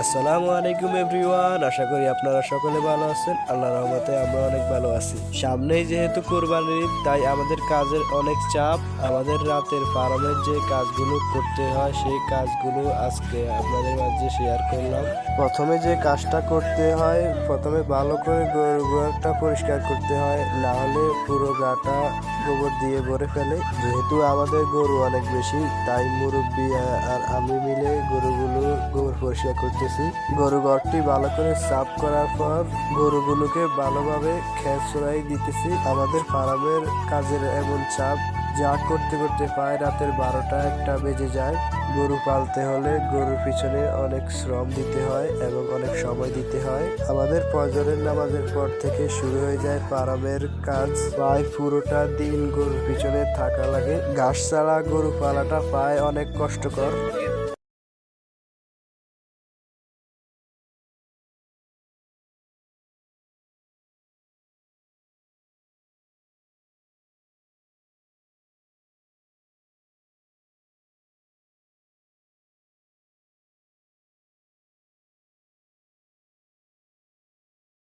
আসসালামু আলাইকুম এভরিওয়ান, আশা করি আপনারা সকলে ভালো আছেন। আল্লাহর রহমতে আমরা অনেক ভালো আছি। সামনেই যেহেতু কোরবানির ঈদ, তাই আমাদের কাজের অনেক চাপ। আমাদের রাতের ফার্মের যে কাজগুলো করতে হয় সেই কাজগুলো আজকে আপনাদের মাঝে শেয়ার করলাম। প্রথমে যে কাজটা করতে হয়, প্রথমে ভালো করে গরুর গোয়ালটা পরিষ্কার করতে হয়, না হলে পুরো গাটা গোবর দিয়ে ভরে ফেলে। যেহেতু আমাদের গরু অনেক বেশি, তাই মুরব্বী আর আমি মিলে গরুগুলো গোবর পরিষ্কার করতেছি। গরু ঘরটি ভালো করে সাফ করার পর গরুগুলোকে ভালোভাবে খেত ছড়াই দিতেছি। আমাদের ফার্মের কাজের এমন চাপ, যা করতে করতে প্রায় রাতের 12টা-1টা বেজে যায়। গরু পালতে হলে গরুর পিছনে অনেক শ্রম দিতে হয় এবং অনেক সময় দিতে হয়। আমাদের ফজরের নামাজের পর থেকে শুরু হয়ে যায় ফার্মের কাজ। প্রায় পুরোটা দিন গরুর পিছনে থাকা লাগে। ঘাস ছাড়া গরু পালাটা প্রায় অনেক কষ্টকর।